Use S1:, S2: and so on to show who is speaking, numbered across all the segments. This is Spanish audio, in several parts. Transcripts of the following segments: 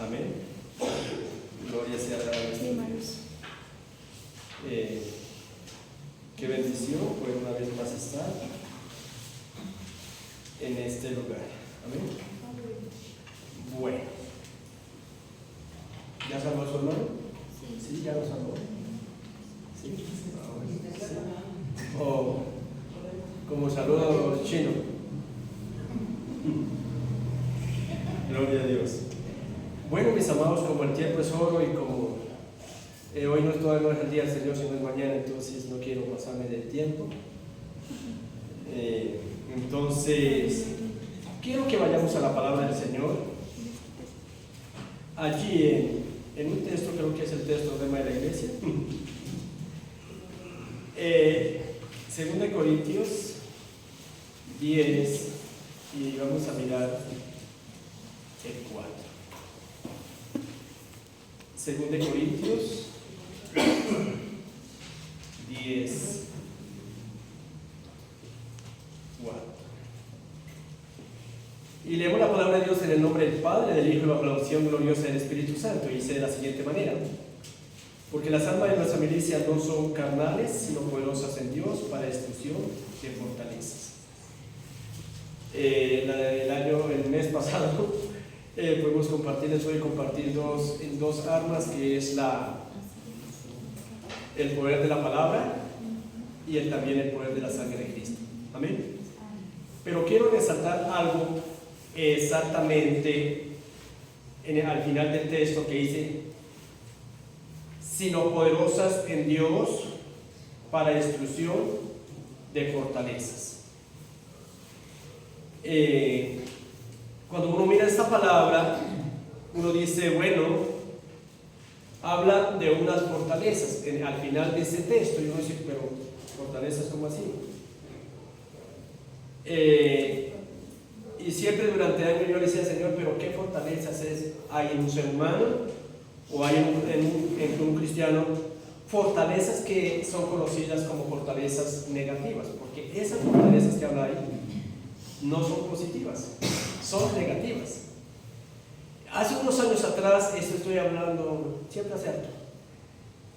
S1: Amén. Gloria sea a Dios. Qué bendición poder una vez más estar en este lugar. Amén. Bueno. ¿Ya salvó su hermano? Sí, ya lo salvó. Sí. O como saludo chino. Gloria a Dios. Bueno, mis amados, como el tiempo es oro y como hoy no es el día del Señor, sino es mañana, entonces no quiero pasarme del tiempo. Entonces, quiero que vayamos a la palabra del Señor. Allí en un texto, creo que es el texto de la iglesia. 2 Corintios 10, y vamos a mirar el 4. 2 Corintios 10, 4. Y leemos la palabra de Dios en el nombre del Padre, del Hijo y bajo la unción gloriosa del Espíritu Santo. Y dice de la siguiente manera: porque las armas de nuestra milicia no son carnales, sino poderosas en Dios para destrucción de fortalezas. El mes pasado pudimos compartir, voy a compartir dos armas, que es el poder de la palabra y también el poder de la sangre de Cristo. Amén. Pero quiero resaltar algo exactamente al final del texto, que dice: sino poderosas en Dios para destrucción de fortalezas. Cuando uno mira esta palabra, uno dice, bueno, habla de unas fortalezas al final de este texto, y uno dice, pero fortalezas, ¿cómo así? Y siempre durante años yo le decía al Señor, pero ¿qué fortalezas hay en un ser humano o hay en un cristiano? Fortalezas que son conocidas como fortalezas negativas, porque esas fortalezas que habla ahí no son positivas, son negativas. Hace unos años atrás, esto estoy hablando, siempre acerto,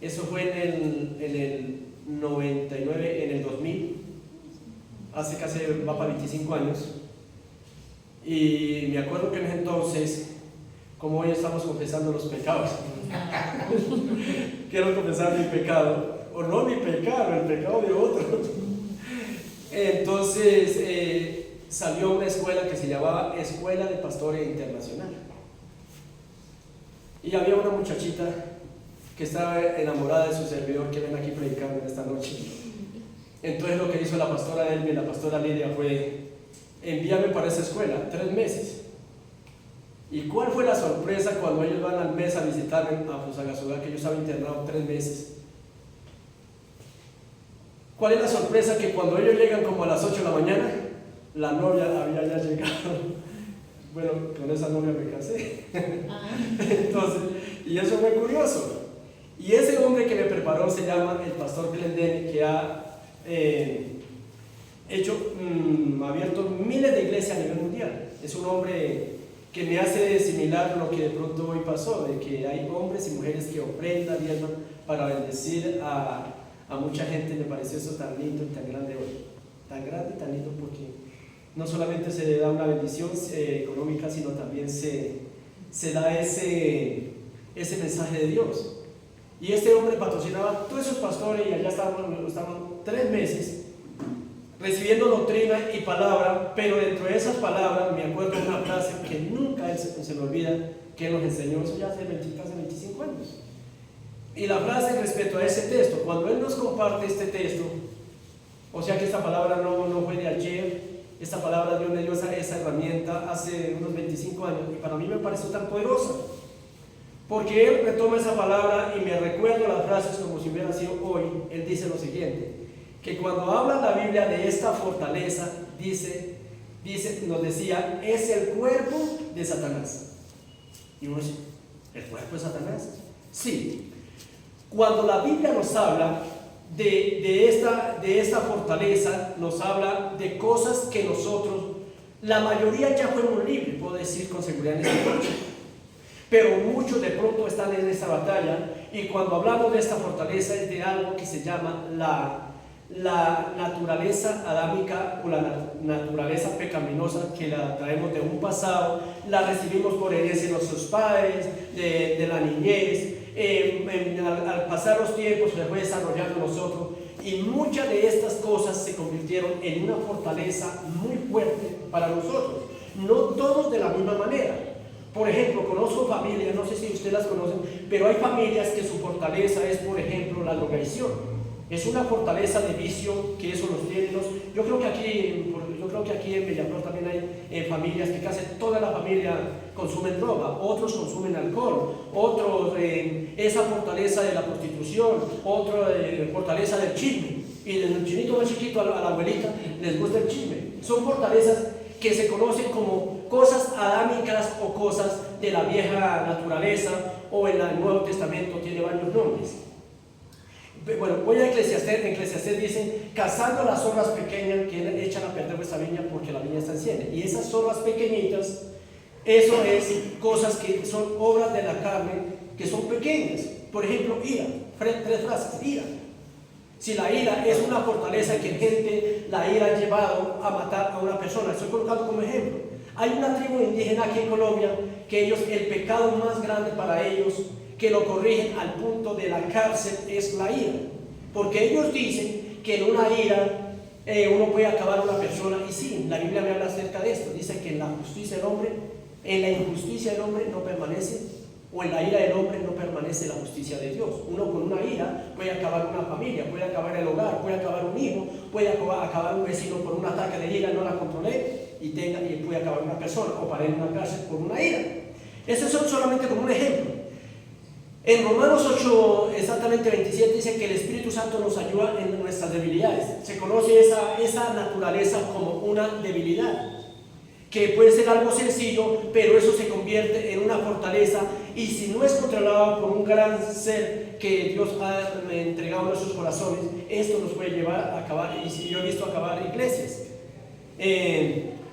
S1: eso fue en el 99, en el 2000, hace casi, va para 25 años, y me acuerdo que en ese entonces, como hoy estamos confesando los pecados, quiero confesar mi pecado, o no mi pecado, el pecado de otro. Entonces salió una escuela que se llamaba Escuela de Pastorea Internacional, y había una muchachita que estaba enamorada de su servidor, que ven aquí predicando en esta noche. Entonces lo que hizo la pastora Elmi y la pastora Lidia fue enviarme para esa escuela 3 meses. ¿Y cuál fue la sorpresa cuando ellos van al mes a visitarme a Fusagasugá, que yo estaba internado 3 meses? ¿Cuál es la sorpresa? Que cuando ellos llegan como a las 8 de la mañana, la novia había ya llegado. Bueno, con esa novia me casé. Entonces, y eso fue curioso. Y ese hombre que me preparó se llama el pastor Glendale, que ha abierto miles de iglesias a nivel mundial. Es un hombre que me hace similar lo que de pronto hoy pasó, de que hay hombres y mujeres que ofrendan y diezman para bendecir a mucha gente. Me pareció eso tan lindo y tan grande hoy, tan grande y tan lindo, porque no solamente se da una bendición económica, sino también se da ese mensaje de Dios. Y este hombre patrocinaba a todos esos pastores, y allá estaban 3 meses recibiendo doctrina y palabra. Pero dentro de esas palabras me acuerdo de una frase que nunca se me olvida, que él nos enseñó, eso ya hace casi 25 años. Y la frase respecto a ese texto, cuando él nos comparte este texto, o sea que esta palabra no fue de ayer, esta palabra Dios le dio esa herramienta hace unos 25 años, y para mí me pareció tan poderosa, porque él retoma esa palabra y me recuerda las frases como si hubiera sido hoy. Él dice lo siguiente, que cuando habla la Biblia de esta fortaleza, nos decía, es el cuerpo de Satanás. Y uno dice, ¿el cuerpo de Satanás? Sí. Cuando la Biblia nos habla de esta fortaleza, nos habla de cosas que nosotros, la mayoría ya fuimos libres, puedo decir con seguridad en esta noche. pero muchos de pronto están en esta batalla, y cuando hablamos de esta fortaleza es de algo que se llama la naturaleza adámica o la naturaleza pecaminosa, que la traemos de un pasado, la recibimos por herencia de nuestros padres, de la niñez, al pasar los tiempos se fue desarrollando en nosotros, y muchas de estas cosas se convirtieron en una fortaleza muy fuerte para nosotros, no todos de la misma manera. Por ejemplo, conozco familias, no sé si ustedes las conocen, pero hay familias que su fortaleza es, por ejemplo, la drogadicción. Es una fortaleza de vicio que eso los tiene. Yo creo que aquí en Bellaflor también hay familias que casi toda la familia consumen droga, otros consumen alcohol, otros esa fortaleza de la prostitución, otra fortaleza del chisme. Y el chinito más chiquito a la abuelita les gusta el chisme. Son fortalezas que se conocen como cosas adámicas o cosas de la vieja naturaleza, o en el Nuevo Testamento tiene varios nombres. Bueno, voy a Eclesiastés. Eclesiastés dice: cazando las zorras pequeñas que echan a perder vuestra viña, porque la viña está en ciene. Y esas zorras pequeñitas, eso es cosas que son obras de la carne, que son pequeñas. Por ejemplo, ira. 3 frases: ira. Si la ira es una fortaleza que gente, la ira ha llevado a matar a una persona. Estoy colocando como ejemplo. Hay una tribu indígena aquí en Colombia que ellos, el pecado más grande para ellos, que lo corrigen al punto de la cárcel, es la ira. Porque ellos dicen que en una ira uno puede acabar a una persona. Y sí, la Biblia me habla acerca de esto. Dice que en la justicia del hombre, en la injusticia del hombre no permanece, o en la ira del hombre no permanece la justicia de Dios. Uno con una ira puede acabar una familia, puede acabar el hogar, puede acabar un hijo, puede acabar un vecino por un ataque de ira, no la controlé, y puede acabar una persona, o parar en una cárcel por una ira. Eso es solamente como un ejemplo. En Romanos 8, exactamente 27, dice que el Espíritu Santo nos ayuda en nuestras debilidades. Se conoce esa naturaleza como una debilidad, que puede ser algo sencillo, pero eso se convierte en una fortaleza, y si no es controlado por un gran ser que Dios ha entregado a nuestros corazones, esto nos puede llevar a acabar. Y yo he visto acabar iglesias.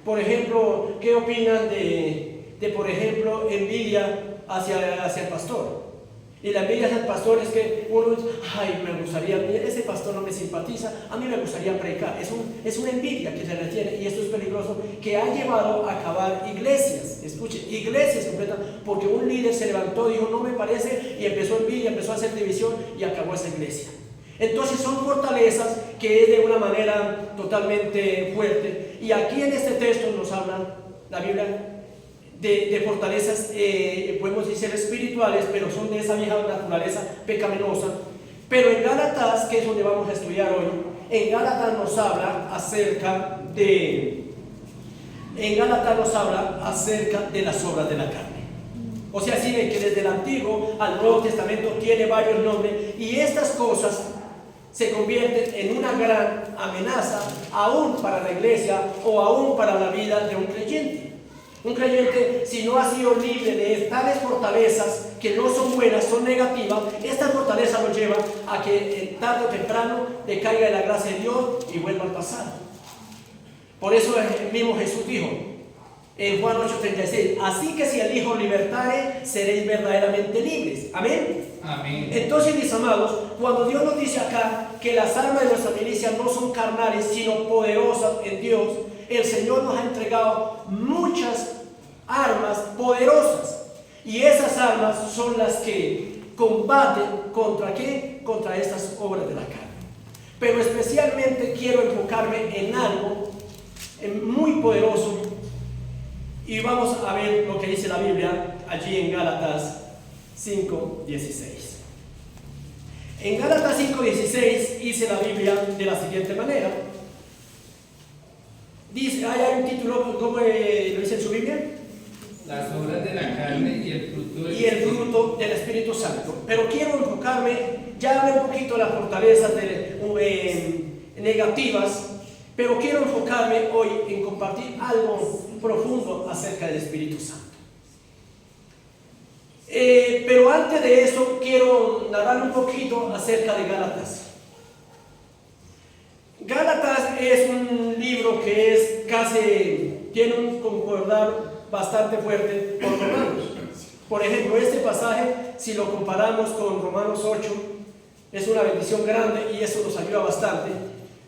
S1: Por ejemplo, ¿qué opinan de por ejemplo, envidia hacia el pastor? Y la envidia hacia el pastor es que uno dice: ay, me gustaría, ese pastor no me simpatiza, a mí me gustaría predicar. Es una envidia que se retiene, y esto es peligroso, que ha llevado a acabar iglesias. Escuche, iglesias completas, porque un líder se levantó y dijo: no me parece, y empezó envidia, empezó a hacer división, y acabó esa iglesia. Entonces son fortalezas que es de una manera totalmente fuerte. Y aquí en este texto nos habla la Biblia de fortalezas, podemos decir espirituales, pero son de esa vieja naturaleza pecaminosa. Pero en Gálatas, que es donde vamos a estudiar hoy, en Gálatas nos habla acerca de las obras de la carne. O sea, así ven que desde el Antiguo al Nuevo Testamento tiene varios nombres, y estas cosas se convierten en una gran amenaza aún para la iglesia, o aún para la vida de un creyente. Un creyente, si no ha sido libre de tales fortalezas que no son buenas, son negativas, esta fortaleza lo lleva a que tarde o temprano decaiga de la gracia de Dios y vuelva al pasado. Por eso el mismo Jesús dijo en Juan 8:36: así que si el Hijo libertare, seréis verdaderamente libres. Amén.
S2: Amén.
S1: Entonces, mis amados, cuando Dios nos dice acá que las armas de nuestra milicia no son carnales, sino poderosas en Dios, el Señor nos ha entregado muchas armas poderosas, y esas armas son las que combaten ¿contra qué? Contra estas obras de la carne. Pero especialmente quiero enfocarme en algo muy poderoso, y vamos a ver lo que dice la Biblia allí en Gálatas 5:16. En Gálatas 5:16 dice la Biblia de la siguiente manera. Dice, hay un título, ¿cómo lo dice en su Biblia?
S2: Las obras de la carne y el
S1: fruto del Espíritu Santo. Pero quiero enfocarme, ya hablé un poquito de las fortalezas negativas, pero quiero enfocarme hoy en compartir algo profundo acerca del Espíritu Santo. Pero antes de eso, quiero narrar un poquito acerca de Gálatas. Gálatas es un libro que es tiene un concordar bastante fuerte con Romanos. Por ejemplo, este pasaje, si lo comparamos con Romanos 8, es una bendición grande y eso nos ayuda bastante.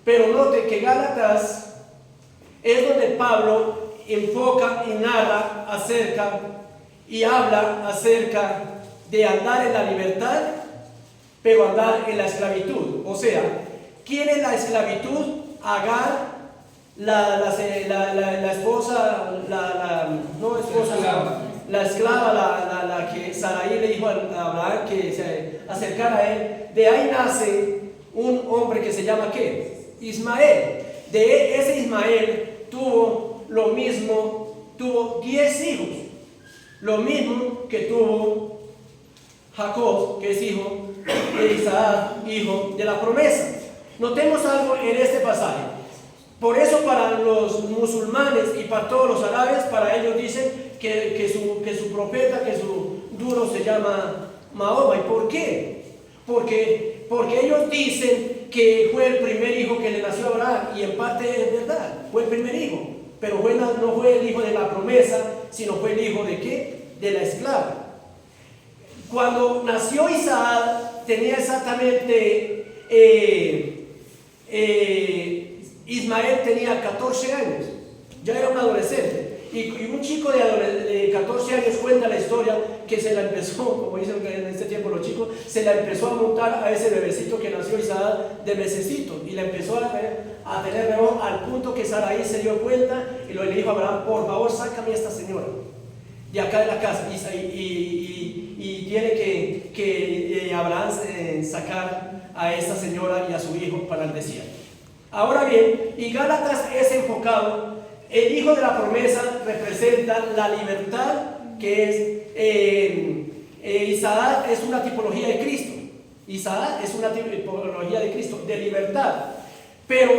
S1: Pero note que Gálatas es donde Pablo enfoca y narra acerca y habla acerca de andar en la libertad, pero andar en la esclavitud. O sea, ¿quién es la esclavitud? Agar, la esposa, no esposa, la esclava, la que Sarai le dijo a Abraham que se acercara a él. De ahí nace un hombre que se llama ¿qué? Ismael. De ese Ismael tuvo lo mismo, tuvo 10 hijos, lo mismo que tuvo Jacob, que es hijo de Isaac, hijo de la promesa. Notemos algo en este pasaje. Por eso para los musulmanes y para todos los árabes, para ellos dicen que su profeta, que su duro se llama Mahoma. ¿Y por qué? Porque ellos dicen que fue el primer hijo que le nació a Abraham, y en parte es verdad, fue el primer hijo, pero no fue el hijo de la promesa, sino fue el hijo de ¿qué? De la esclava. Cuando nació Isaac tenía exactamente Ismael tenía 14 años, ya era un adolescente. Y un chico de 14 años cuenta la historia que se la empezó, como dicen en este tiempo los chicos, se la empezó a montar a ese bebecito que nació Isaac de mesecito, y la empezó a tener reloj al punto que Sarai se dio cuenta y le dijo a Abraham: por favor, sácame a esta señora de acá de la casa. Y tiene que Abraham sacar a esta señora y a su hijo para el desierto. Ahora bien, y Gálatas es enfocado. El hijo de la promesa representa la libertad, que es Isaac es una tipología de Cristo. Isaac es una tipología de Cristo, de libertad. Pero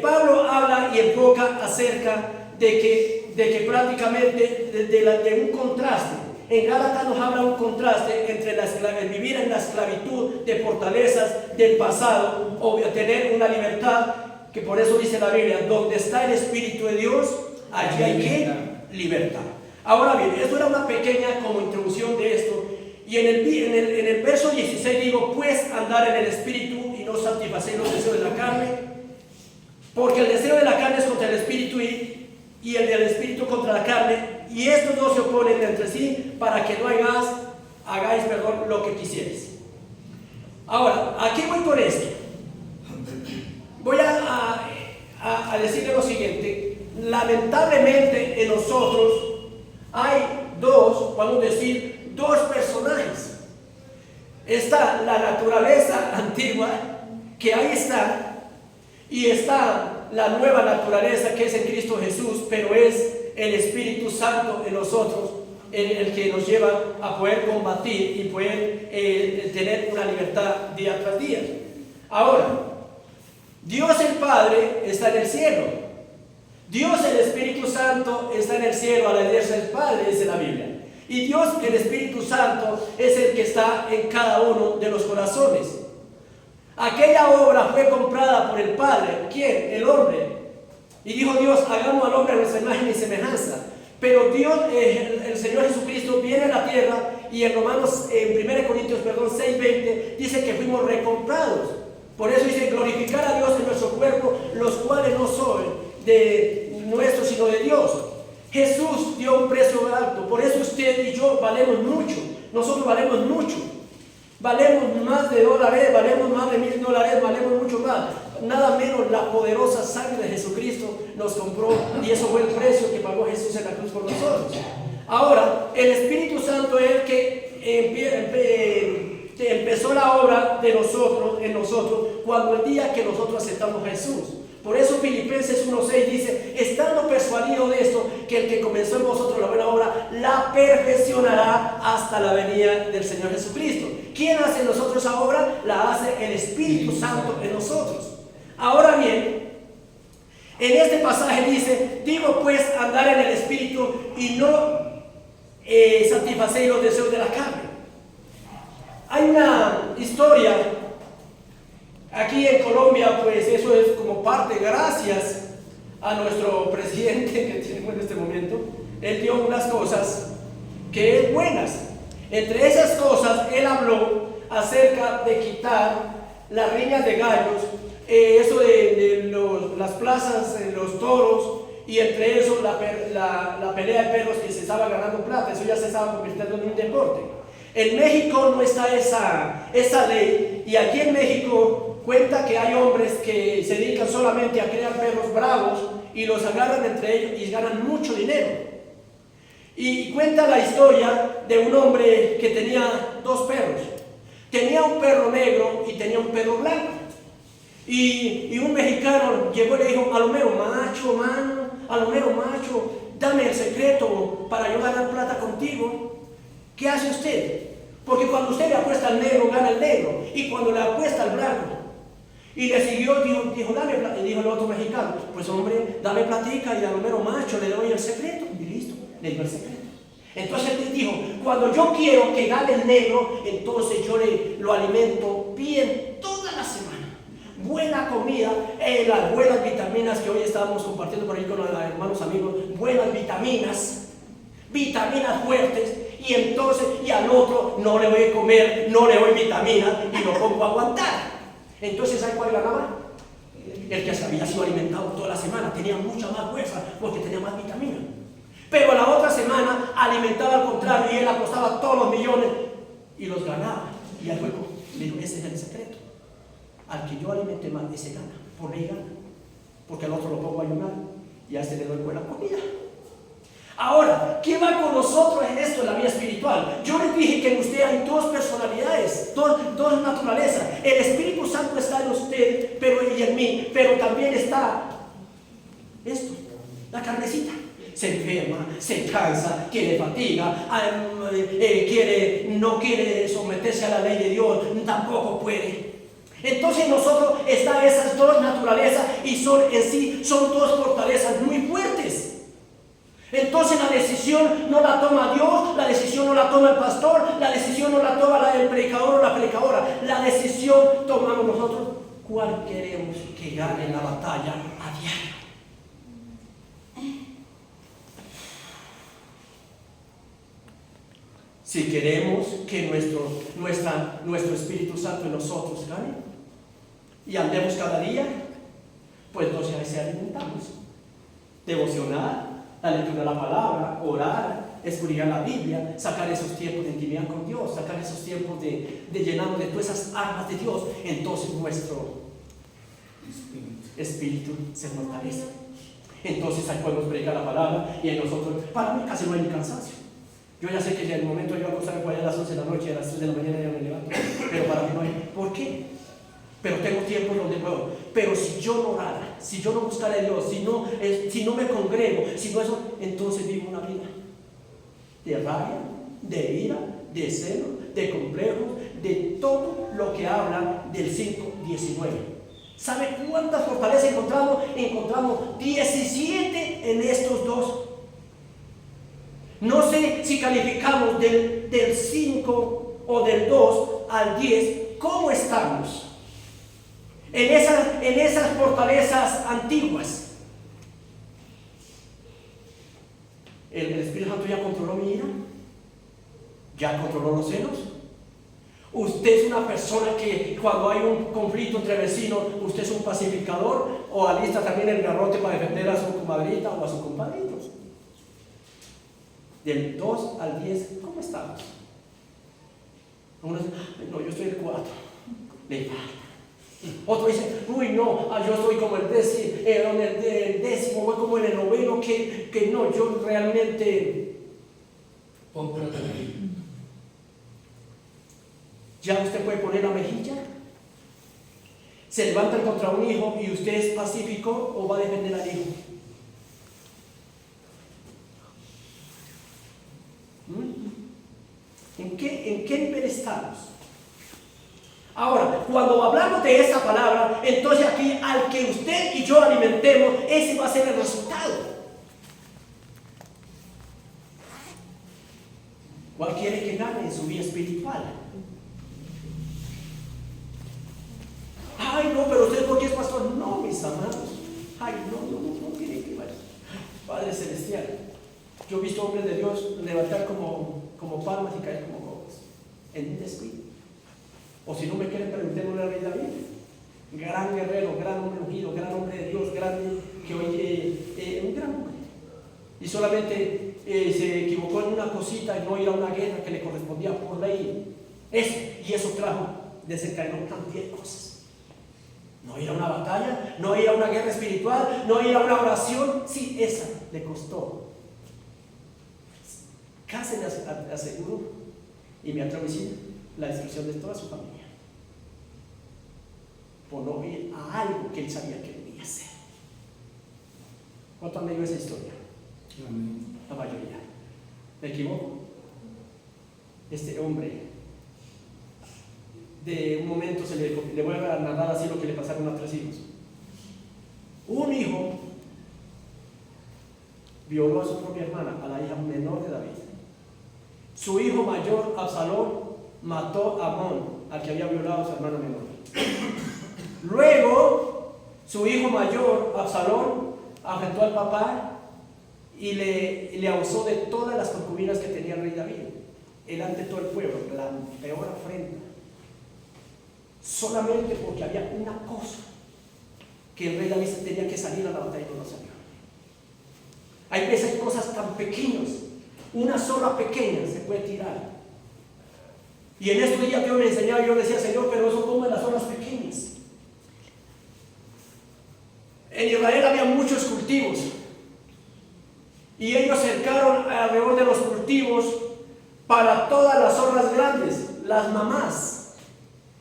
S1: Pablo habla y enfoca acerca de que prácticamente de un contraste. En Gálatas nos habla un contraste entre el vivir en la esclavitud de fortalezas del pasado o tener una libertad, que por eso dice la Biblia: donde está el Espíritu de Dios, allí hay ¿qué? Libertad. Ahora bien, esto era una pequeña como introducción de esto. Y en el verso 16 digo: pues andar en el Espíritu y no satisfacer los deseos de la carne, porque el deseo de la carne es contra el Espíritu y el del Espíritu contra la carne, y estos dos se oponen entre sí, para que no hagáis lo que quisierais. Ahora, aquí voy con esto. Voy a decirle lo siguiente: lamentablemente en nosotros hay podemos decir, dos personajes. Está la naturaleza antigua, que ahí está, y está la nueva naturaleza, que es en Cristo Jesús, pero es el Espíritu Santo en nosotros, el que nos lleva a poder combatir y poder tener una libertad día tras día. Ahora, Dios el Padre está en el cielo. Dios el Espíritu Santo está en el cielo a la derecha del Padre, dice la Biblia. Y Dios el Espíritu Santo es el que está en cada uno de los corazones. Aquella obra fue comprada por el Padre. ¿Quién? El hombre. Y dijo Dios: hagamos al hombre a nuestra imagen y semejanza. Pero Dios, el Señor Jesucristo, viene a la tierra, y en 1 Corintios 6:20 dice que fuimos recomprados. Por eso dice: glorificar a Dios en nuestro cuerpo, los cuales no son de nuestro, sino de Dios. Jesús dio un precio alto. Por eso usted y yo valemos mucho. Nosotros valemos mucho. Valemos más de dólares, valemos más de $1000, valemos mucho más. Nada menos la poderosa sangre de Jesucristo nos compró, y eso fue el precio que pagó Jesús en la cruz por nosotros. Ahora, el Espíritu Santo es el que empezó la obra de nosotros, en nosotros, cuando el día que nosotros aceptamos a Jesús. Por eso Filipenses 1:6 dice: estando persuadido de esto, que el que comenzó en vosotros la buena obra, la perfeccionará hasta la venida del Señor Jesucristo. ¿Quién hace en nosotros esa obra? La hace el Espíritu Santo en nosotros. Ahora bien, en este pasaje dice: digo pues, andar en el Espíritu y no satisfacer los deseos de la carne. Hay una historia aquí en Colombia, pues eso es como parte, gracias a nuestro presidente que tenemos en este momento. Él dio unas cosas que es buenas. Entre esas cosas, él habló acerca de quitar las riñas de gallos, eso de las plazas, los toros, y entre eso la pelea de perros que se estaba ganando plata. Eso ya se estaba convirtiendo en un deporte. En México no está esa ley, y aquí en México cuenta que hay hombres que se dedican solamente a criar perros bravos y los agarran entre ellos y ganan mucho dinero. Y cuenta la historia de un hombre que tenía 2 perros. Tenía un perro negro y tenía un perro blanco. Y un mexicano llegó y le dijo: Alomero macho, mano, Alomero macho, dame el secreto para yo ganar plata contigo. ¿Qué hace usted? Porque cuando usted le apuesta al negro, gana el negro, y cuando le apuesta al blanco. Y le siguió, dijo dame plata. Y dijo el otro mexicano: pues hombre, dame platica y a Alomero macho le doy el secreto. Y listo, le dio el secreto. Entonces él dijo: cuando yo quiero que gane el negro, entonces yo lo alimento bien toda la semana. Buena comida, las buenas vitaminas que hoy estábamos compartiendo por ahí con los hermanos amigos, buenas vitaminas fuertes, y entonces, y al otro no le voy a comer, no le doy vitaminas y lo pongo a aguantar. Entonces, ¿sabe cuál ganaba? El que se había sido alimentado toda la semana, tenía mucha más fuerza porque tenía más vitamina. Pero la otra semana alimentaba al contrario, y él apostaba todos los millones y los ganaba. Y al juego le dijo: ese es el secreto. Al que yo alimente más, ese gana, por ley gana. Porque al otro lo pongo a ayunar y a este le doy buena comida. Ahora, ¿qué va con nosotros en esto, en la vida espiritual? Yo les dije que en usted hay 2 personalidades, dos naturalezas. El Espíritu Santo está en usted, y en mí, pero también está esto, la carnecita. Se enferma, se cansa, quiere fatiga, no quiere someterse a la ley de Dios, tampoco puede. Entonces nosotros están esas 2 naturalezas, y son 2 fortalezas muy fuertes. Entonces la decisión no la toma Dios, la decisión no la toma el pastor, la decisión no la toma el predicador o la predicadora. La decisión tomamos nosotros. ¿Cuál queremos que gane la batalla a diario? Si queremos que nuestro Espíritu Santo en nosotros gane y andemos cada día, pues entonces ahí se alimentamos. Devocional, la lectura de la palabra, orar, escudriñar la Biblia, sacar esos tiempos de intimidad con Dios, sacar esos tiempos de llenarnos de todas esas armas de Dios. Entonces nuestro espíritu se fortalece. Entonces ahí podemos predicar la palabra, y en nosotros, para mí casi no hay ni cansancio. Yo ya sé que en el momento yo acostarme por allá a las 11 de la noche, a las 3 de la mañana ya me levanto, pero para mí no hay. ¿Por qué? Pero tengo tiempo donde puedo. Pero si yo no orara, si yo no buscara a Dios, si no me congrego, si no eso, entonces vivo una vida de rabia, de ira, de celo, de complejos, de todo lo que habla del 5:19. ¿Sabe cuántas fortalezas encontramos? Encontramos 17 en estos 2. No sé si calificamos del 5 o del 2 al 10, ¿cómo estamos? En esas fortalezas antiguas. ¿El Espíritu Santo ya controló mi ira? ¿Ya controló los celos? ¿Usted es una persona que cuando hay un conflicto entre vecinos, usted es un pacificador, o alista también el garrote para defender a su comadrita o a su compadrito? Del 2 al 10, ¿cómo estamos? Uno dice: no, yo estoy el 4, le falta. Otro dice: uy, no, yo estoy como el décimo, voy como en el 9, que no, yo realmente. ¿Ya usted puede poner la mejilla? ¿Se levantan contra un hijo y usted es pacífico o va a defender al hijo? ¿En qué nivel estamos? Ahora, cuando hablamos de esa palabra, entonces aquí al que usted y yo alimentemos, ese va a ser el resultado. ¿Cuál quiere que gane en su vida espiritual? Ay, no, pero usted, ¿por qué es pastor? No, mis amados. Ay, no tiene que ver. Padre Celestial, Yo he visto hombres de Dios levantar como palmas y caer como cocos en un descuido. O si no me quieren, preguntémosle a Rey David. Gran guerrero, gran hombre ungido, gran hombre de Dios, grande, que hoy un gran hombre. Y solamente se equivocó en una cosita y no ir a una guerra que le correspondía por ley. Y eso trajo, desencadenó cantidad de cosas. No ir a una batalla, no ir a una guerra espiritual, no ir a una oración. Sí, esa le costó. Casi me aseguró, y me atrevo a decir, la destrucción de toda su familia. Por no ir a algo que él sabía que debía hacer. ¿Cuánto han leído esa historia?
S2: Amén.
S1: La mayoría. ¿Me equivoco? Este hombre, de un momento le voy a narrar así lo que le pasaron a 3 hijos. Un hijo violó a su propia hermana, a la hija menor de David. Su hijo mayor, Absalón, mató a Amón, al que había violado a su hermana menor. Luego, su hijo mayor, Absalón, afrentó al papá y le abusó de todas las concubinas que tenía el rey David, delante de todo el pueblo, la peor afrenta. Solamente porque había una cosa que el rey David tenía que salir a la batalla y no lo salió. Hay veces cosas tan pequeñas, una sola pequeña se puede tirar. Y en estos días Dios me enseñaba y yo decía, Señor, pero eso como en las zonas pequeñas. En Israel había muchos cultivos y ellos cercaron alrededor de los cultivos para todas las zonas grandes, las mamás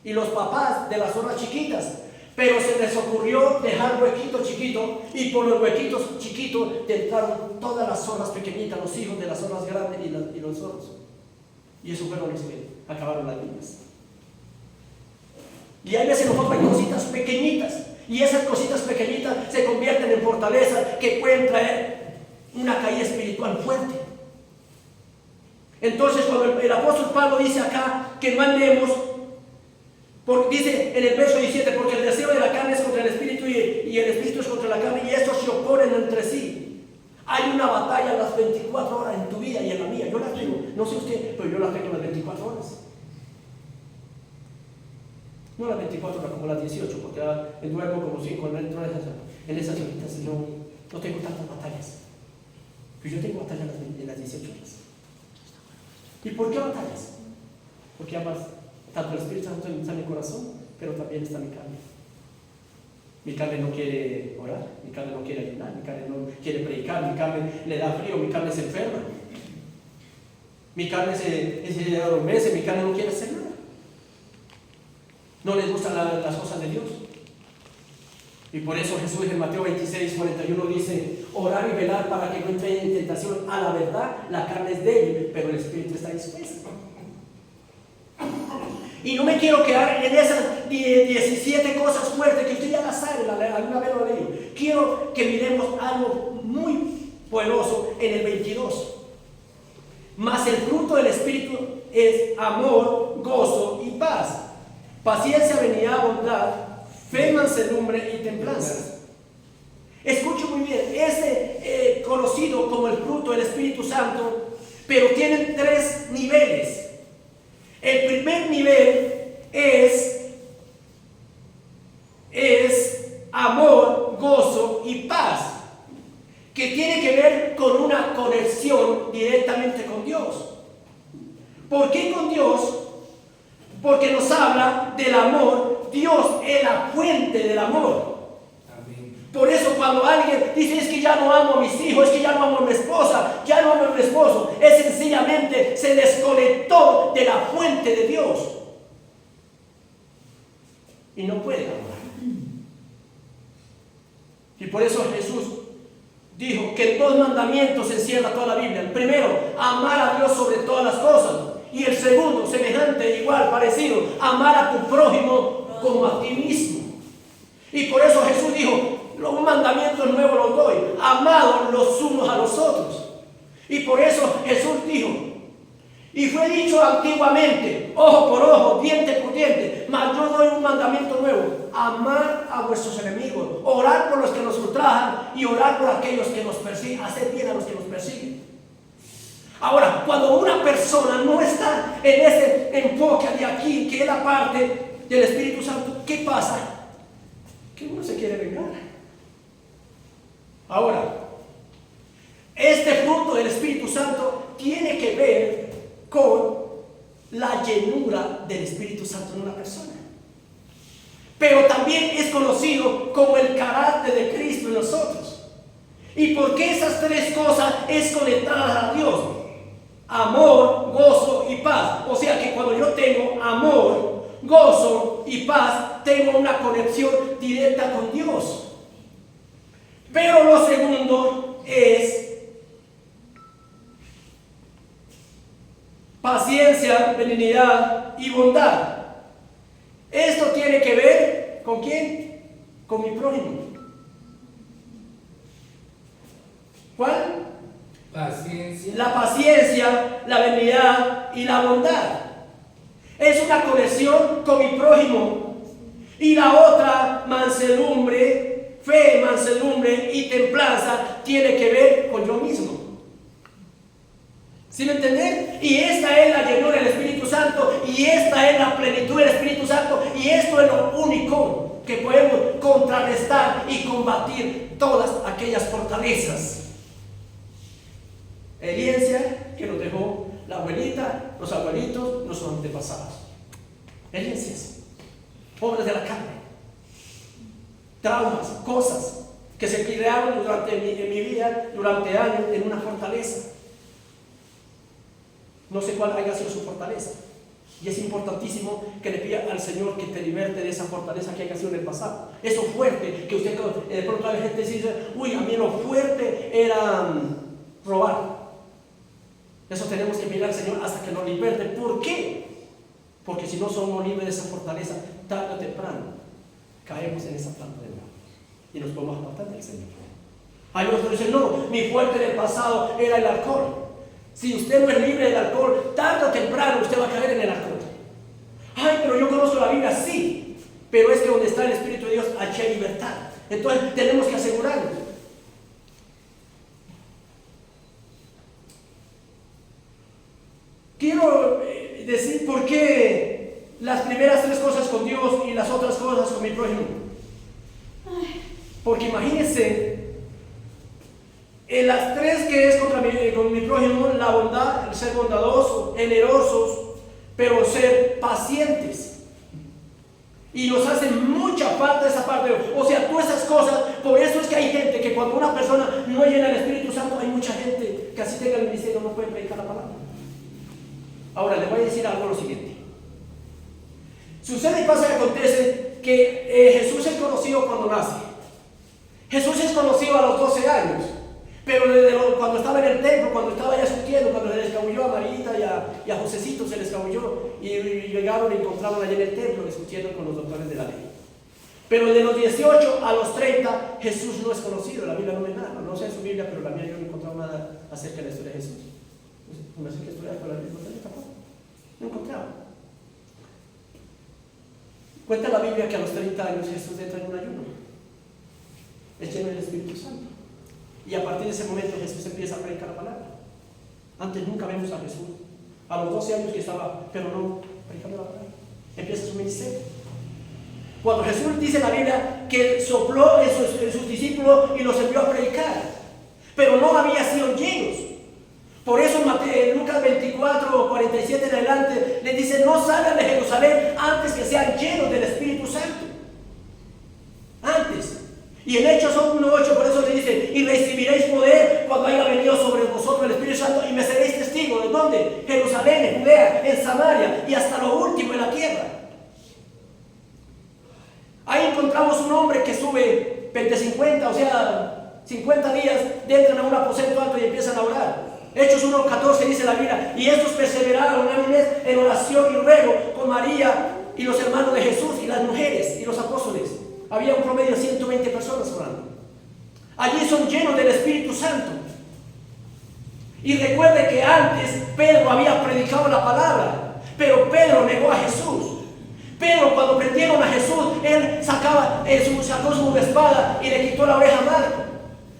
S1: y los papás de las zonas chiquitas, pero se les ocurrió dejar huequitos chiquitos y por los huequitos chiquitos entraron todas las zonas pequeñitas, los hijos de las zonas grandes y los zorros, y eso fueron los que acabaron las vidas. Y hay veces nosotros hay cositas pequeñitas y esas cositas pequeñitas se convierten en fortaleza que pueden traer una caída espiritual fuerte. Entonces cuando el apóstol Pablo dice acá que no andemos, porque dice en el verso 17, porque el deseo de la carne es contra el espíritu y el espíritu es contra la carne y estos se oponen entre sí. Hay una batalla las 24 horas en tu vida y en la mía. Yo la tengo, no sé usted, pero yo la tengo las 24 horas. No las 24 horas como las 18, porque duermo como 5 en esas horitas y no tengo tantas batallas. Pero yo tengo batallas en las 18 horas. ¿Y por qué batallas? Porque amas tanto el Espíritu Santo está en mi corazón, pero también está mi carne. Mi carne no quiere orar, mi carne no quiere ayunar, mi carne no quiere predicar, mi carne le da frío, mi carne se enferma. Mi carne se adormece, mi carne no quiere hacer nada. No les gustan las cosas de Dios. Y por eso Jesús en Mateo 26, 41 dice, orar y velar para que no entre en tentación. A la verdad, la carne es débil, pero el espíritu está dispuesto. Y no me quiero quedar en esas 17 cosas fuertes que usted ya las sabe, alguna vez lo ha leído. Quiero que miremos algo muy poderoso en el 22. Mas el fruto del espíritu es amor, gozo y paz, paciencia, benignidad, bondad, fe, mansedumbre y templanza. Escuche muy bien, es conocido como el fruto del Espíritu Santo, pero tiene 3 niveles. El primer nivel es amor, gozo y paz, que tiene que ver con una conexión directamente con Dios. ¿Por qué con Dios? Porque nos habla del amor. Dios es la fuente del amor.
S2: Amén.
S1: Por eso cuando alguien dice, es que ya no amo a mis hijos, es que ya no amo a mi esposa, ya no amo a mi esposo, es sencillamente se desconectó de la fuente de Dios y no puede amar. Y por eso Jesús dijo que 2 mandamientos encierra toda la Biblia. El primero, amar a Dios sobre todas las cosas. Y el segundo, semejante, igual, parecido, amar a tu prójimo como a ti mismo. Y por eso Jesús dijo, un mandamiento nuevo los doy, amados los unos a los otros. Y por eso Jesús dijo, y fue dicho antiguamente, ojo por ojo, diente por diente, mas yo doy un mandamiento nuevo, amar a vuestros enemigos, orar por los que nos ultrajan y orar por aquellos que nos persiguen, hacer bien a los que nos persiguen.
S3: Ahora, cuando una persona no está en ese enfoque de aquí, que es la parte del Espíritu Santo, ¿qué pasa? Que uno se quiere vengar. Ahora, este fruto del Espíritu Santo tiene que ver con la llenura del Espíritu Santo en una persona. Pero también es conocido como el carácter de Cristo en nosotros. ¿Y por qué esas tres cosas es conectadas a Dios? Amor, gozo y paz. O sea que cuando yo tengo amor, gozo y paz, tengo una conexión directa con Dios. Pero lo segundo es paciencia, benignidad y bondad. Esto tiene que ver ¿con quién? Con mi prójimo. ¿Cuál?
S2: Paciencia.
S3: La paciencia, la benignidad y la bondad. Es una conexión con mi prójimo. Y la otra, mansedumbre, fe, mansedumbre y templanza, tiene que ver con yo mismo. ¿Sí me entienden? Y esta es la llenura del Espíritu Santo, y esta es la plenitud del Espíritu Santo, y esto es lo único que podemos contrarrestar y combatir todas aquellas fortalezas. Herencia que nos dejó la abuelita, los abuelitos, nuestros antepasados. Herencias, obras de la carne, traumas, cosas que se crearon en mi vida, durante años, en una fortaleza. No sé cuál haya sido su fortaleza. Y es importantísimo que le pida al Señor que te liberte de esa fortaleza que haya sido en el pasado. Eso fuerte que usted, de pronto la gente dice, uy, a mí lo fuerte era robar. Eso tenemos que mirar al Señor hasta que nos liberte. ¿Por qué? Porque si no somos libres de esa fortaleza, tarde o temprano caemos en esa planta de agua y nos podemos apartar del Señor. Hay otros que dicen, no, mi fuerte del pasado era el alcohol. Si usted no es libre del alcohol, tarde o temprano usted va a caer en el alcohol. Ay, pero yo conozco la Biblia, sí, pero es que donde está el Espíritu de Dios, allí hay libertad. Entonces tenemos que asegurarnos. Quiero decir por qué las primeras tres cosas con Dios y las otras cosas con mi prójimo. Porque imagínense, en las tres que es con mi prójimo, la bondad, el ser bondadosos, generosos, pero ser pacientes. Y nos hace mucha falta esa parte. O sea, todas esas cosas. Por eso es que hay gente que cuando una persona no llena el Espíritu Santo, hay mucha gente que así tenga el ministerio no puede predicar la palabra. Ahora, le voy a decir algo lo siguiente. Sucede y pasa y acontece que Jesús es conocido cuando nace. Jesús es conocido a los 12 años. Pero cuando estaba en el templo, cuando estaba ya discutiendo, cuando se les escabulló a Marita y a Josecito se les escabulló y llegaron y encontraron allí en el templo discutiendo con los doctores de la ley. Pero de los 18 a los 30 Jesús no es conocido, la Biblia no me nada, no sé en su Biblia, pero la mía yo no he encontrado nada acerca de la historia de Jesús. No sé qué estudiar con la Biblia, tampoco. No he encontrado. Cuenta la Biblia que a los 30 años Jesús entra en un ayuno. Es lleno del Espíritu Santo. Y a partir de ese momento Jesús empieza a predicar la palabra. Antes nunca vemos a Jesús. A los 12 años que estaba, pero no predicando la palabra. Empieza su ministerio. Cuando Jesús dice en la Biblia que sopló en sus discípulos y los envió a predicar, pero no había sido llenos. Por eso en Lucas 24, 47 en adelante les dice, no salgan de Jerusalén antes que sean llenos del Espíritu Santo. Antes. Y en Hechos 1:8 por eso le dice, y recibiréis poder cuando haya venido sobre vosotros el Espíritu Santo y me seréis testigos. ¿De dónde? Jerusalén, en Judea, en Samaria y hasta lo último en la tierra. Ahí encontramos un hombre que sube 50, o sea, 50 días, entran a un aposento alto y empiezan a orar. Hechos 1:14 dice la Biblia, y estos perseveraron unánimes en oración y ruego con María y los hermanos de Jesús y las mujeres y los apóstoles. Había un promedio de 120 personas orando. Allí son llenos del Espíritu Santo. Y recuerde que antes Pedro había predicado la palabra, pero Pedro negó a Jesús. Pedro, cuando prendieron a Jesús, él sacó su espada y le quitó la oreja a Marco.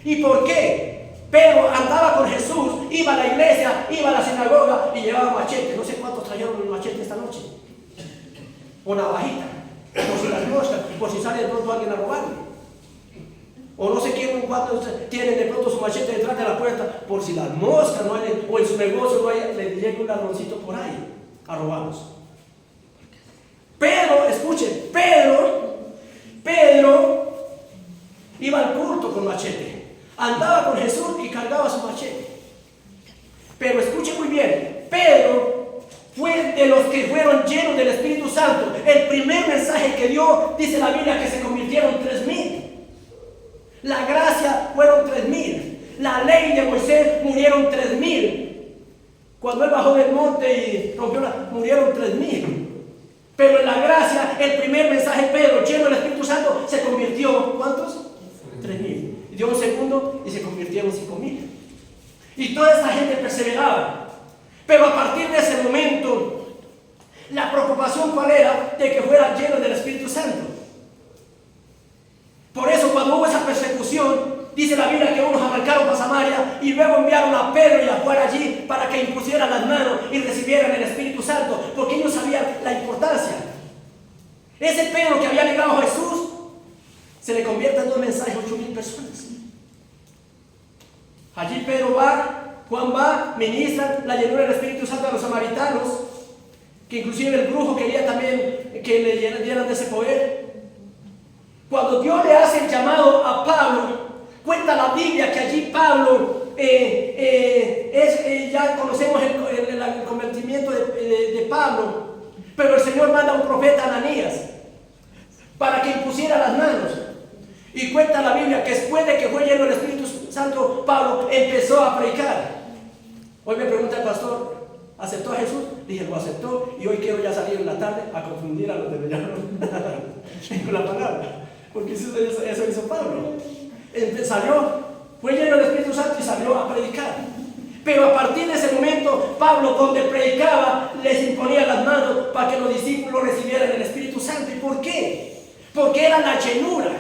S3: ¿Y por qué? Pedro andaba con Jesús, iba a la iglesia, iba a la sinagoga y llevaba machete. No sé cuántos trajeron un machete esta noche. O navajita, por si las moscas, por si sale de pronto alguien a robarle. O no sé quién cuántos tienen de pronto su machete detrás de la puerta, por si las moscas no hay, o en su negocio no hay, le llega un ladroncito por ahí a robarnos. Pero, escuchen, Pedro iba al culto con machete, andaba con Jesús y cargaba su machete. Pero escuchen muy bien, Pedro fue de los que fueron llenos del Espíritu Santo. El primer mensaje que dio, dice la Biblia, que se convirtieron 3,000. La gracia fueron 3,000. La ley de Moisés murieron 3,000. Cuando él bajó del monte y rompió murieron 3,000. Pero en la gracia, el primer mensaje, Pedro, lleno del Espíritu Santo, se convirtió, ¿cuántos? 3,000. Y dio un segundo y se convirtieron 5,000. Y toda esta gente perseveraba. Pero a partir de ese momento, la preocupación cuál era, de que fuera lleno del Espíritu Santo. Por eso cuando hubo esa persecución, dice la Biblia que unos arrancaron para Samaria y luego enviaron a Pedro y a Juan allí para que impusieran las manos y recibieran el Espíritu Santo, porque ellos sabían la importancia. Ese Pedro que había negado a Jesús se le convierte en 2 mensajes, 8,000 personas. Allí Pedro va, Juan va, ministra la llenura del Espíritu Santo a los samaritanos, que inclusive el brujo quería también que le dieran de ese poder. Cuando Dios le hace el llamado a Pablo, cuenta la Biblia que allí Pablo ya conocemos el convertimiento de Pablo, pero el Señor manda a un profeta, Ananías, para que impusiera las manos. Y cuenta la Biblia que después de que fue lleno del Espíritu Santo, Pablo empezó a predicar. Hoy me pregunta el pastor, ¿aceptó a Jesús? Dije, lo aceptó, y hoy quiero ya salir en la tarde a confundir a los de Bellano con la palabra. Porque eso hizo Pablo. Salió, fue lleno del Espíritu Santo y salió a predicar. Pero a partir de ese momento, Pablo, donde predicaba, les imponía las manos para que los discípulos recibieran el Espíritu Santo. ¿Y por qué? Porque era la llenura.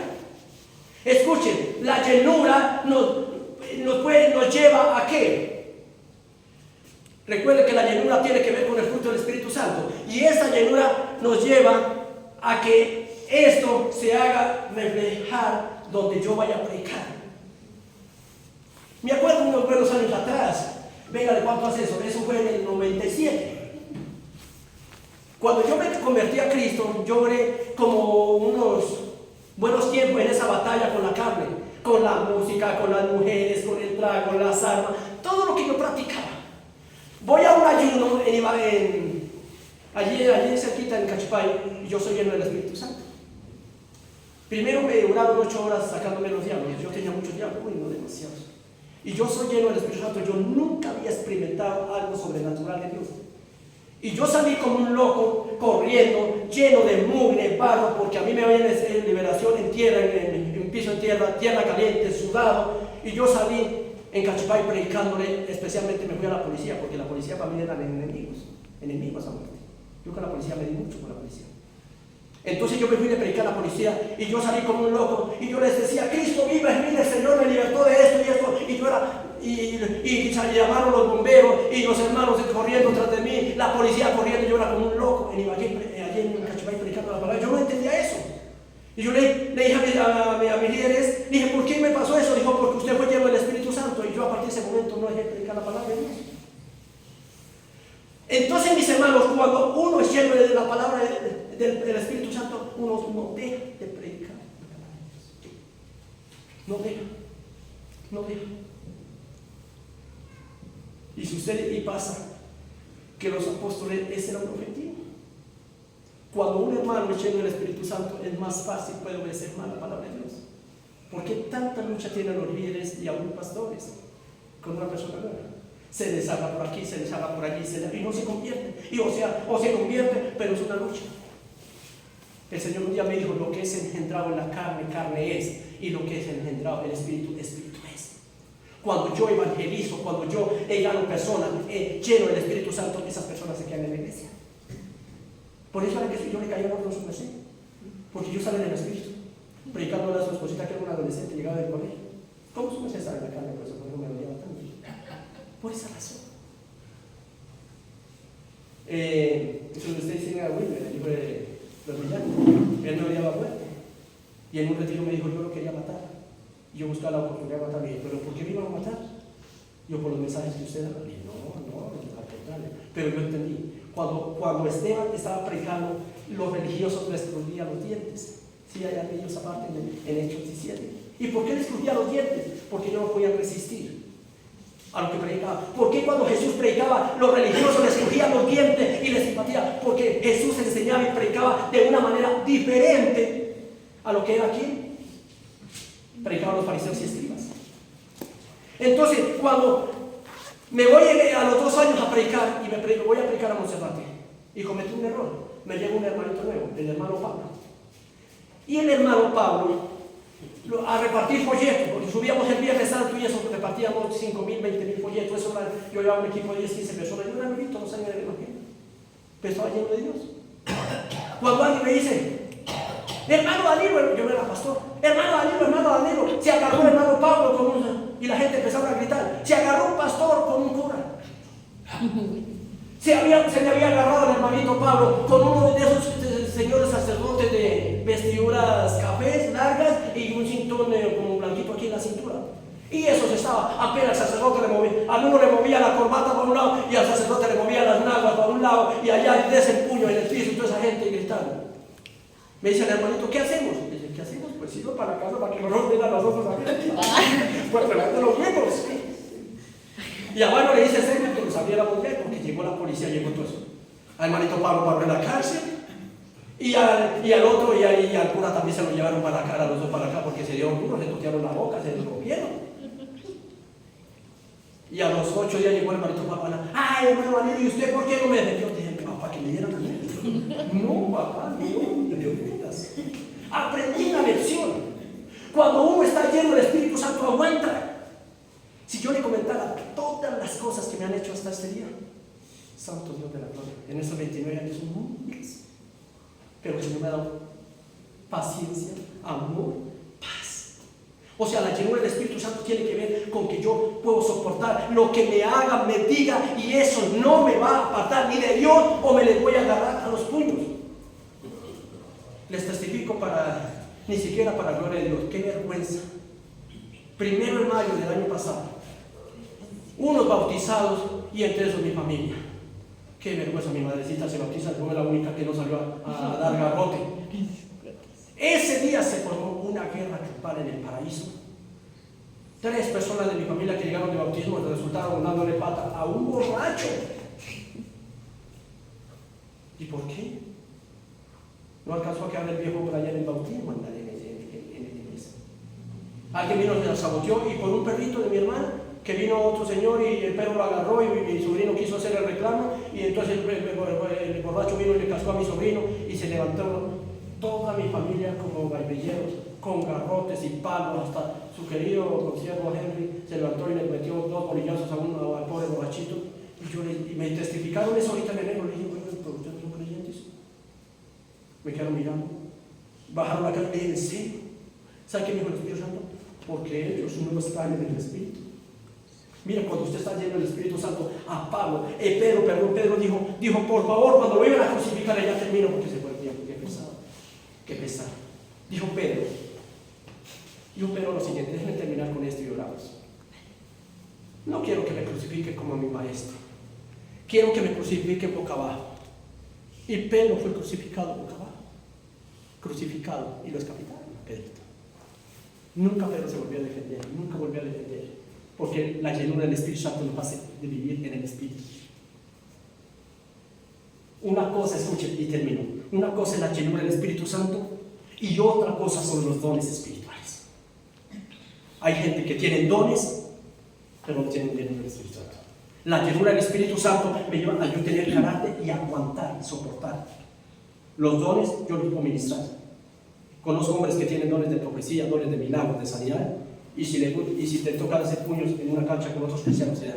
S3: Escuchen, la llenura nos lleva a ¿qué? Recuerden que la llenura tiene que ver con el fruto del Espíritu Santo. Y esa llenura nos lleva a que esto se haga reflejar donde yo vaya a predicar. Me acuerdo unos buenos años atrás, venga, ¿de cuánto hace eso? Eso fue en el 97. Cuando yo me convertí a Cristo, yo oré como unos buenos tiempos en esa batalla con la carne, con la música, con las mujeres, con el trago, con las armas, todo lo que yo practicaba. Voy a un ayuno allí cerquita en Cachipay, y yo soy lleno del Espíritu Santo. Primero me duraron 8 horas sacándome los diablos. Yo tenía muchos diablos, no demasiados. Y yo soy lleno del Espíritu Santo. Yo nunca había experimentado algo sobrenatural de Dios. Y yo salí como un loco, corriendo, lleno de mugre, barro, porque a mí me habían hecho liberación en tierra, en piso en tierra caliente, sudado. Y yo salí en Cachipay predicándole, especialmente me fui a la policía, porque la policía para mí eran enemigos a muerte. Yo con la policía me di mucho con la policía. Entonces yo me fui de predicar a la policía y yo salí como un loco y yo les decía, Cristo vive, mire, el Señor me libertó de esto y esto, y yo era, y llamaron los bomberos y los hermanos corriendo tras de mí, la policía corriendo, y yo era como un loco allí en Cachipay predicando la palabra. Yo no entendía eso. Y yo le dije a mis líderes, dije, ¿por qué me pasó eso? Dijo, porque usted fue lleno del Espíritu Santo. Y yo a partir de ese momento no dejé de predicar la palabra de Dios. Entonces, mis hermanos, cuando uno es lleno de la palabra del Espíritu Santo, uno no deja de predicar. No deja. Y sucede y pasa que los apóstoles, ese era un objetivo. Cuando un hermano es lleno del Espíritu Santo, es más fácil puede obedecer más la palabra de Dios. ¿Por qué tanta lucha tienen los líderes y aún pastores con una persona nueva? Se deshaga por aquí, se deshaga por allí, y no se convierte. O se convierte, pero es una lucha. El Señor un día me dijo, lo que es engendrado en la carne, carne es. Y lo que es engendrado en el Espíritu, Espíritu es. Cuando yo evangelizo, cuando yo gano personas lleno del Espíritu Santo, esas personas se quedan en la iglesia. Por eso era que yo le caía a su merced. Porque yo salí del Espíritu, predicándole a su esposita que era una adolescente, llegaba del colegio. ¿Cómo supe estar en la carne? Por eso no me odiaba tanto. Por esa razón. Eso ustedes tienen a Wilmer, el hijo de los villanos. Él me odiaba muerte. Y en un retiro me dijo, yo lo quería matar. Y yo buscaba la oportunidad de matarme. ¿Pero por qué me iban a matar? Yo por los mensajes que usted daba. No, al contrario. Pero yo entendí. Cuando Esteban estaba predicando, los religiosos les crujían los dientes. Sí, hay leído esa parte en Hechos 17. ¿Y por qué les crujía los dientes? Porque no podían resistir a lo que predicaba. ¿Por qué cuando Jesús predicaba, los religiosos les crujían los dientes y les simpatía? Porque Jesús enseñaba y predicaba de una manera diferente a lo que era aquí. Predicaban los fariseos y escribas. Entonces, cuando me voy a los 2 años a predicar y voy a predicar a Monserrate y cometí un error, me llega un hermanito nuevo, el hermano Pablo. Y el hermano Pablo a repartir folletos, porque subíamos el Viernes Santo y eso repartíamos 5.000, 20.000 folletos. Eso yo llevaba un equipo de 10, 15 personas. Yo era nuevito, no sabía de evangelio, pero estaba lleno de Dios. Cuando alguien me dice, hermano Danilo, yo era pastor, hermano Danilo, se agarró el hermano Pablo y la gente empezaba a gritar, se agarró un pastor con un cura. Se le había agarrado al hermanito Pablo con uno de esos señores sacerdotes de vestiduras cafés largas y un cinturón como blanquito aquí en la cintura. Y eso se estaba, apenas el sacerdote le movía, al uno le movía la corbata para un lado y al sacerdote le movía las nalgas para un lado y allá el puño en el piso y toda esa gente gritando. Me dice el hermanito, ¿qué hacemos? Y dice, ¿qué hacemos? Pues irnos para la casa para que no nos vean a nosotros aquí. Pues levanta los huevos. Y a mano le dice serio que nos abriéramos bien porque llegó la policía, llegó todo eso. Al hermanito Pablo paró en la cárcel y al otro y al cura también se lo llevaron para acá, a los dos para acá porque se dieron duros, le totearon la boca, se lo cogieron. Y a los 8 días llegó el hermanito Pablo, ay hermano Danilo, ¿y usted por qué no me defendió? Dije, papá, que me dieran a mí. No, papá, no, me dio cuentas. Aprendí una lección. Cuando uno está lleno del Espíritu Santo, aguanta. Si yo le comentara todas las cosas que me han hecho hasta este día, santo Dios de la gloria, en estos 29 años son muchas, pero el Señor me ha dado paciencia, amor, paz. O sea, la llenura del Espíritu Santo tiene que ver con que yo puedo soportar lo que me haga, me diga, y eso no me va a apartar ni de Dios o me les voy a agarrar a los puños. Les testifico ni siquiera para gloria de Dios, qué vergüenza. 1 de mayo del año pasado, unos bautizados y entre esos mi familia. Qué vergüenza, mi madrecita se bautiza, fue la única que no salió a dar garrote. Ese día se formó una guerra campal en el paraíso. 3 personas de mi familia que llegaron de bautismo resultaron dándole pata a un borracho. ¿Y por qué? No alcanzó a quedar el viejo por allá en el bautismo, en la iglesia. Alguien vino y me saboteó y por un perrito de mi hermana, que vino otro señor y el perro lo agarró y mi sobrino quiso hacer el reclamo y entonces el borracho vino y le cascó a mi sobrino y se levantó toda mi familia como barbilleros, con garrotes y palos, hasta su querido consiervo Henry se levantó y le metió 2 bolillazos al pobre borrachito y me testificaron eso ahorita en enero. Le dije, bueno, pero ustedes son creyentes. Me quedaron mirando, bajaron la cara y le dije, ¿en serio? ¿Sabe qué me dijo el Espíritu Santo? Porque ellos no están en el Espíritu. Mira, cuando usted está lleno del Espíritu Santo, a Pablo, Pedro dijo, por favor, cuando lo iban a crucificar, ya termino porque se fue el tiempo, qué pesado. Dijo Pedro lo siguiente, déjenme terminar con esto y oramos. No quiero que me crucifique como a mi maestro, quiero que me crucifique boca abajo. Y Pedro fue crucificado boca abajo, crucificado, y lo decapitaron a Pedrito. Nunca Pedro se volvió a defender, porque la llenura del Espíritu Santo nos hace de vivir en el Espíritu. Una cosa, escuchen y termino, una cosa es la llenura del Espíritu Santo y otra cosa son los dones espirituales. Hay gente que tiene dones, pero no tienen llenura del Espíritu Santo. La llenura del Espíritu Santo me lleva a yo tener carácter y aguantar, soportar. Los dones yo los puedo ministrar. Conozco hombres que tienen dones de profecía, dones de milagros, de sanidad, y si te toca hacer puños en una cancha con otros cristianos, se da.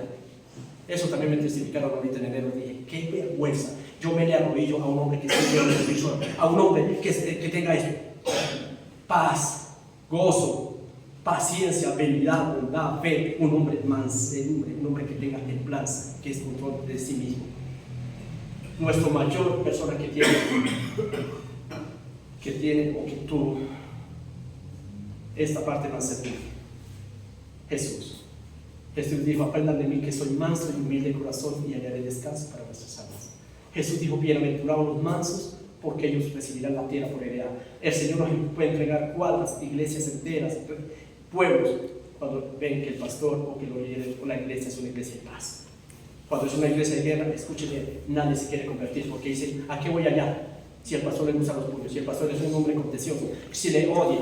S3: Eso también me testificaron ahorita en enero. Dije, qué vergüenza. Yo me le arrodillo a un hombre que esté lleno de Espíritu, a un hombre que tenga esto: paz, gozo, paciencia, habilidad, bondad, fe, un hombre mansedumbre, un hombre que tenga templanza, que es control de sí mismo. Nuestra mayor persona que tiene o que tuvo esta parte mansedumbre, Jesús. Jesús dijo: aprendan de mí que soy manso y humilde de corazón y hallaré descanso para vuestras almas. Jesús dijo: bienaventurados los mansos, porque ellos recibirán la tierra por heredad. El Señor nos puede entregar cuadras, iglesias enteras, pueblos, cuando ven que el pastor o que los líderes o la iglesia es una iglesia de paz. Cuando es una iglesia de guerra, escúcheme, nadie se quiere convertir, porque dicen: ¿a qué voy allá? Si el pastor le usa los puños, si el pastor es un hombre contencioso, si le odia.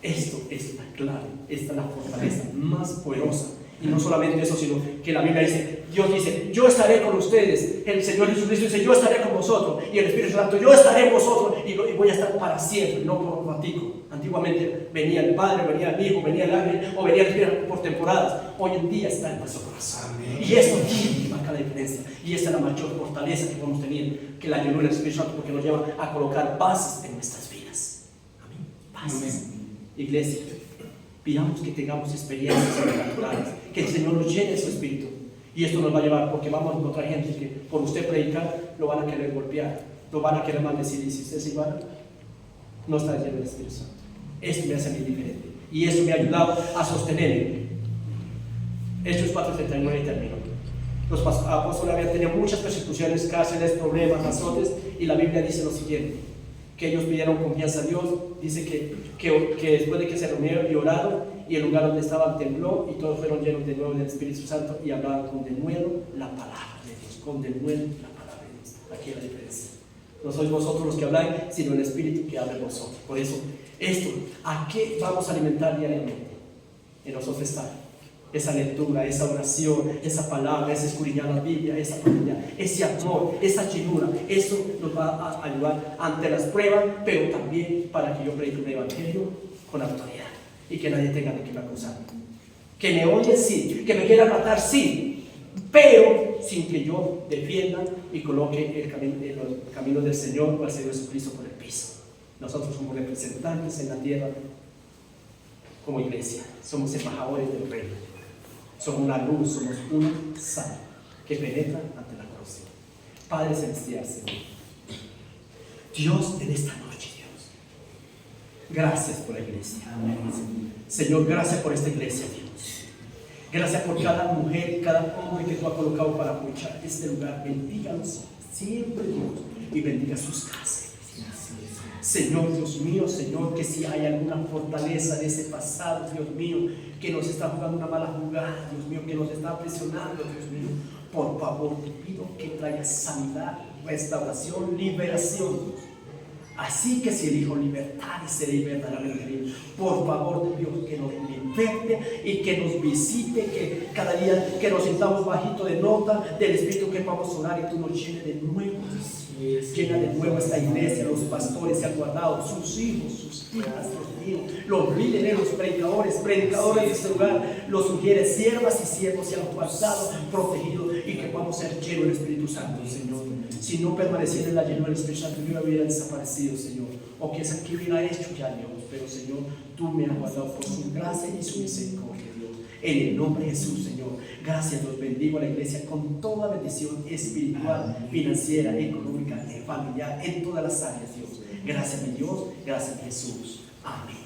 S3: Esto es la clave, esta es la fortaleza más poderosa. Y no solamente eso, sino que la Biblia dice, Dios dice: yo estaré con ustedes. El Señor Jesucristo dice: yo estaré con vosotros. Y el Espíritu Santo: yo estaré en vosotros y voy a estar para siempre, no por un ratico. Antiguamente venía el Padre, venía el Hijo, venía el ángel o venía el Espíritu por temporadas. Hoy en día está en nuestro corazón. Y esto marca la diferencia. Y esta es la mayor fortaleza que podemos tener, que la llenura del Espíritu Santo, porque nos lleva a colocar bases en nuestras vidas. Amén. Bases. Iglesia, pidamos que tengamos experiencias sobrenaturales, que el Señor nos llene de su Espíritu. Y esto nos va a llevar, porque vamos a encontrar gente que por usted predicar lo van a querer golpear, lo van a querer maldecir. Y si usted se va, no está lleno del Espíritu Santo. Esto me hace a mí diferente. Y eso me ha ayudado a sostenerme. Hechos 4:39 y termino. Los apóstoles habían tenido muchas persecuciones, cárceles, problemas, azotes, y la Biblia dice lo siguiente: que ellos pidieron confianza a Dios. Dice que después de que se reunieron y oraron, y el lugar donde estaban tembló, y todos fueron llenos de nuevo del Espíritu Santo y hablaban con denuedo la palabra de Dios. Con denuedo la palabra de Dios. Aquí es la diferencia. No sois vosotros los que habláis, sino el Espíritu que habla en vosotros. Por eso, esto, ¿a qué vamos a alimentar diariamente? En nosotros está esa lectura, esa oración, esa palabra, ese escudriñar la Biblia, esa familia, ese amor, esa llenura. Eso nos va a ayudar ante las pruebas, pero también para que yo predique un evangelio con autoridad y que nadie tenga de qué me acusar. Que me odien, sí; que me quieran matar, sí, pero sin que yo defienda y coloque el camino del Señor o al Señor Jesucristo por el piso. Nosotros somos representantes en la tierra como iglesia, somos embajadores del reino. Somos una luz, somos una sal que penetra ante la corrupción. Padre celestial, Señor, Dios, en esta noche, Dios, gracias por la iglesia. Amén. Señor, gracias por esta iglesia, Dios. Gracias por cada mujer y cada hombre que tú has colocado para aprovechar este lugar. Bendígalos siempre, Dios, y bendiga sus casas. Señor, Dios mío, Señor, que si hay alguna fortaleza de ese pasado, Dios mío, que nos está jugando una mala jugada, Dios mío, que nos está presionando, Dios mío, por favor te pido que traigas sanidad, restauración, liberación. Así que si elijo libertad y seré verdaderamente, por favor de Dios, que nos liberte y que nos visite, que cada día que nos sintamos bajito de nota del Espíritu, que vamos a orar y tú nos llenes de nuevo. Llena de nuevo esta iglesia, los pastores se han guardado, sus hijos, sus hijas, Dios mío, los líderes, los predicadores de este lugar, los mujeres, siervas y siervos se han guardado, protegidos, y que podamos ser llenos del Espíritu Santo, Señor. Si no permaneciera en la llenura del Espíritu Santo, yo hubiera desaparecido, Señor, o que aquí hubiera hecho ya, Dios, pero Señor, tú me has guardado por su gracia y su misericordia, Dios. En el nombre de Jesús, Señor, gracias, los bendigo a la iglesia con toda bendición espiritual, financiera, económica, familiar, en todas las áreas, Dios. Gracias, mi Dios, gracias, mi Jesús. Amén.